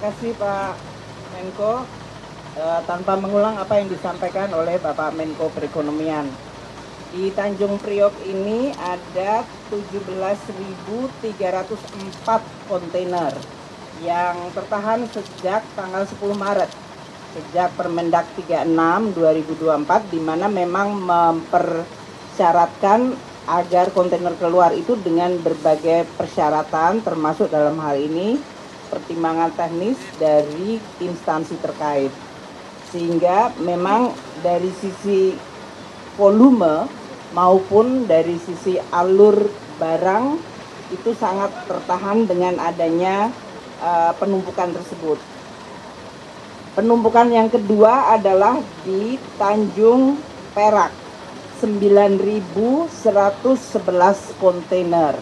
kasih Pak Menko. Tanpa mengulang apa yang disampaikan oleh Bapak Menko Perekonomian. Di Tanjung Priok ini ada 17.304 kontainer yang tertahan sejak tanggal 10 Maret. Sejak Permendak 36 2024 di mana memang mempersyaratkan agar kontainer keluar itu dengan berbagai persyaratan termasuk dalam hal ini pertimbangan teknis dari instansi terkait. Sehingga memang dari sisi volume maupun dari sisi alur barang itu sangat tertahan dengan adanya penumpukan tersebut. Penumpukan yang kedua adalah di Tanjung Perak, 9.111 kontainer.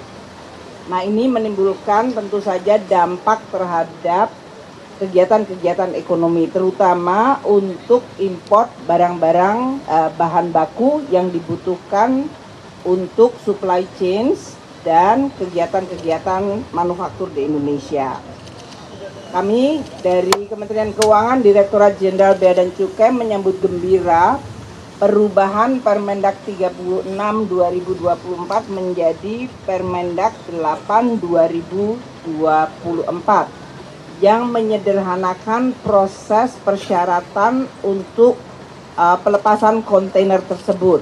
Nah, ini menimbulkan tentu saja dampak terhadap kegiatan-kegiatan ekonomi, terutama untuk import barang-barang bahan baku yang dibutuhkan untuk supply chains dan kegiatan-kegiatan manufaktur di Indonesia. Kami dari Kementerian Keuangan, Direktorat Jenderal Bea dan Cukai menyambut gembira perubahan Permendak 36 2024 menjadi Permendak 8 2024 yang menyederhanakan proses persyaratan untuk pelepasan kontainer tersebut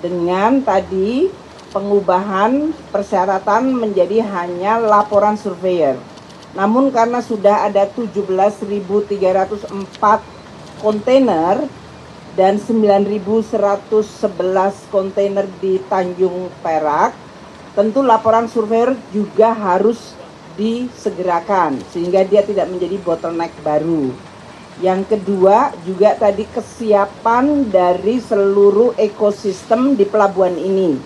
dengan tadi pengubahan persyaratan menjadi hanya laporan surveyor. Namun karena sudah ada 17.304 kontainer dan 9.111 kontainer di Tanjung Perak, tentu laporan surveyor juga harus disegerakan sehingga dia tidak menjadi bottleneck baru. Yang kedua juga tadi kesiapan dari seluruh ekosistem di pelabuhan ini.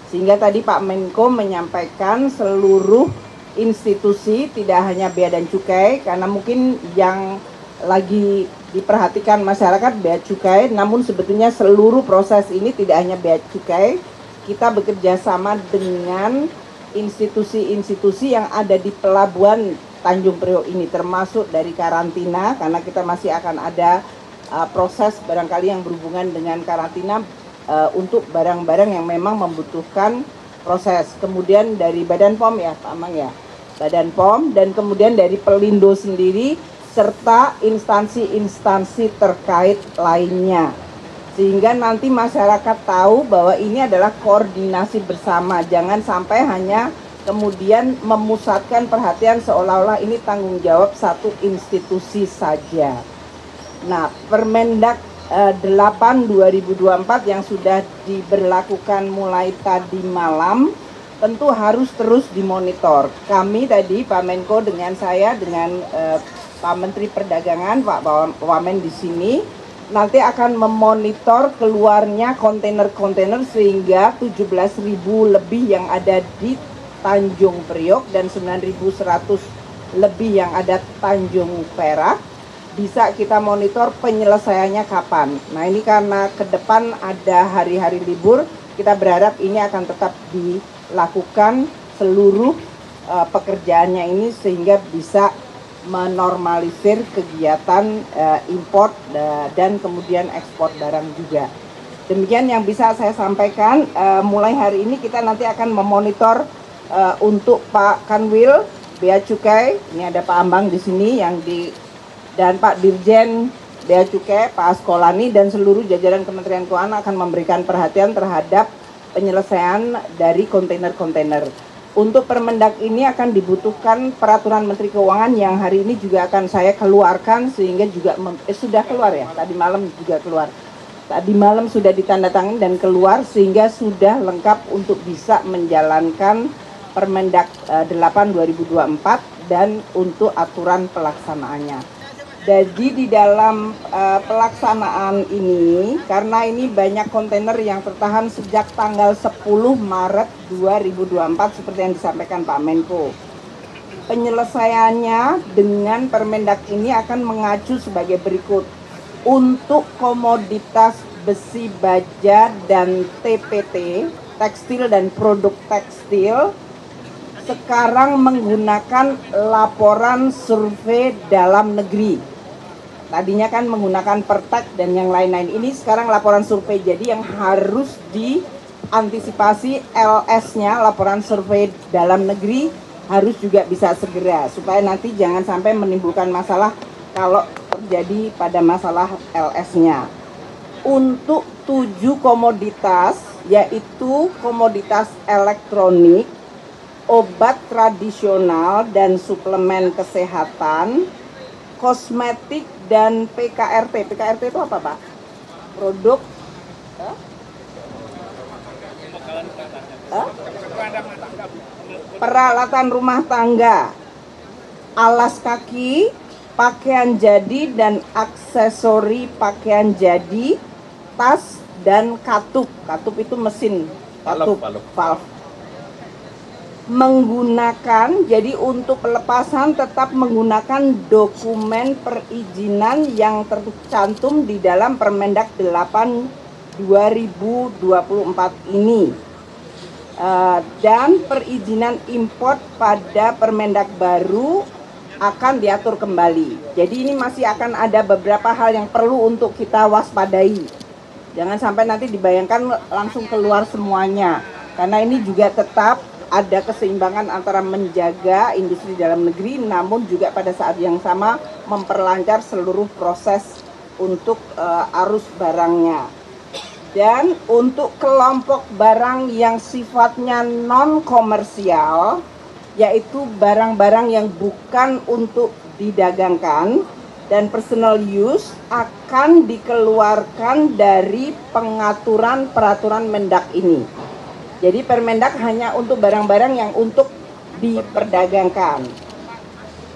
Sehingga tadi Pak Menko menyampaikan seluruh institusi, tidak hanya Bea dan Cukai, karena mungkin yang lagi diperhatikan masyarakat Bea Cukai, namun sebetulnya seluruh proses ini tidak hanya Bea Cukai, kita bekerja sama dengan institusi-institusi yang ada di pelabuhan Tanjung Priok ini, termasuk dari karantina, karena kita masih akan ada proses barangkali yang berhubungan dengan karantina untuk barang-barang yang memang membutuhkan proses. Kemudian dari Badan POM ya Pak Amang ya, Badan POM, dan kemudian dari Pelindo sendiri serta instansi-instansi terkait lainnya. Sehingga nanti masyarakat tahu bahwa ini adalah koordinasi bersama. Jangan sampai hanya kemudian memusatkan perhatian seolah-olah ini tanggung jawab satu institusi saja. Nah, Permendak 8 2024 yang sudah diberlakukan mulai tadi malam tentu harus terus dimonitor. Kami tadi Pak Menko dengan saya dengan Pak Menteri Perdagangan Pak Wamen di sini nanti akan memonitor keluarnya kontainer-kontainer sehingga 17.000 lebih yang ada di Tanjung Priok dan 9.100 lebih yang ada Tanjung Perak bisa kita monitor penyelesaiannya kapan. Nah, ini karena ke depan ada hari-hari libur, kita berharap ini akan tetap dilakukan seluruh pekerjaannya ini sehingga bisa menormalisir kegiatan import dan kemudian ekspor barang juga. Demikian yang bisa saya sampaikan. Mulai hari ini kita nanti akan memonitor untuk Pak Kanwil Bea Cukai. Ini ada Pak Ambang di sini dan Pak Dirjen Bea Cukai Pak Askolani dan seluruh jajaran Kementerian Keuangan akan memberikan perhatian terhadap penyelesaian dari kontainer-kontainer. Untuk Permendak ini akan dibutuhkan peraturan Menteri Keuangan yang hari ini juga akan saya keluarkan sehingga juga sudah keluar ya, tadi malam juga keluar. Tadi malam sudah ditandatangani dan keluar sehingga sudah lengkap untuk bisa menjalankan Permendak 8 2024 dan untuk aturan pelaksanaannya. Jadi di dalam pelaksanaan ini, karena ini banyak kontainer yang tertahan sejak tanggal 10 Maret 2024 seperti yang disampaikan Pak Menko. Penyelesaiannya dengan Permendak ini akan mengacu sebagai berikut. Untuk komoditas besi baja dan TPT, tekstil dan produk tekstil, sekarang menggunakan laporan survei dalam negeri. Tadinya kan menggunakan Pertek dan yang lain-lain. Ini sekarang laporan survei, jadi yang harus diantisipasi LS-nya, laporan survei dalam negeri, harus juga bisa segera supaya nanti jangan sampai menimbulkan masalah kalau terjadi pada masalah LS-nya. Untuk 7 komoditas, yaitu komoditas elektronik, obat tradisional dan suplemen kesehatan, kosmetik dan PKRT. PKRT itu apa, Pak? Produk peralatan rumah tangga, alas kaki, pakaian jadi dan aksesori pakaian jadi, tas dan katup. Katup itu mesin, katup, valve. Menggunakan, jadi untuk pelepasan tetap menggunakan dokumen perizinan yang tercantum di dalam Permendak 8 2024 ini. Dan perizinan import pada Permendak baru akan diatur kembali. Jadi ini masih akan ada beberapa hal yang perlu untuk kita waspadai. Jangan sampai nanti dibayangkan langsung keluar semuanya. Karena ini juga tetap ada keseimbangan antara menjaga industri dalam negeri, namun juga pada saat yang sama memperlancar seluruh proses untuk arus barangnya. Dan untuk kelompok barang yang sifatnya non-komersial, yaitu barang-barang yang bukan untuk didagangkan dan personal use, akan dikeluarkan dari pengaturan peraturan Mendak ini. Jadi Permendak hanya untuk barang-barang yang untuk diperdagangkan.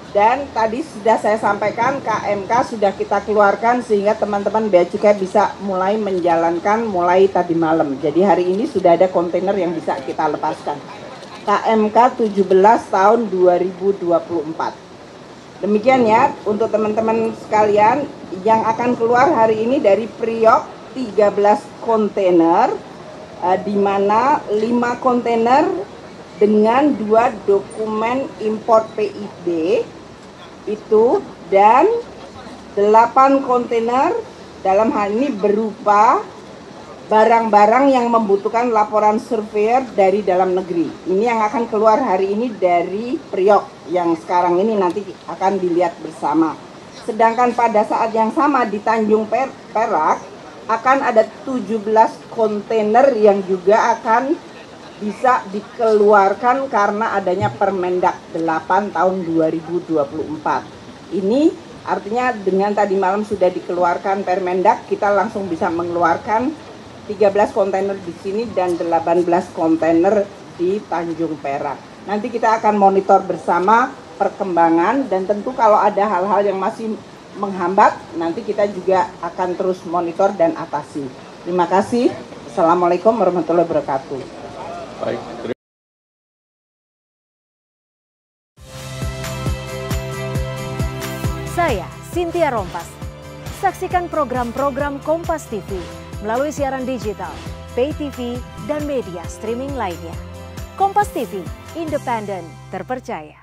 Dan tadi sudah saya sampaikan, KMK sudah kita keluarkan sehingga teman-teman Bea Cukai bisa mulai menjalankan mulai tadi malam. Jadi hari ini sudah ada kontainer yang bisa kita lepaskan. KMK 17 tahun 2024. Demikian ya untuk teman-teman sekalian yang akan keluar hari ini dari Priok 13 kontainer, di mana 5 kontainer dengan 2 dokumen import PIB itu, dan 8 kontainer dalam hal ini berupa barang-barang yang membutuhkan laporan surveyor dari dalam negeri. Ini yang akan keluar hari ini dari Priok yang sekarang ini nanti akan dilihat bersama. Sedangkan pada saat yang sama di Tanjung Perak akan ada 17 kontainer yang juga akan bisa dikeluarkan karena adanya Permendak 8 tahun 2024. Ini artinya dengan tadi malam sudah dikeluarkan Permendak, kita langsung bisa mengeluarkan 13 kontainer di sini dan 18 kontainer di Tanjung Perak. Nanti kita akan monitor bersama perkembangan dan tentu kalau ada hal-hal yang masih menghambat, nanti kita juga akan terus monitor dan atasi. Terima kasih. Assalamualaikum warahmatullahi wabarakatuh. Baik. Saya Cynthia Rompas. Saksikan program-program Kompas TV melalui siaran digital, pay TV, dan media streaming lainnya. Kompas TV, independen, terpercaya.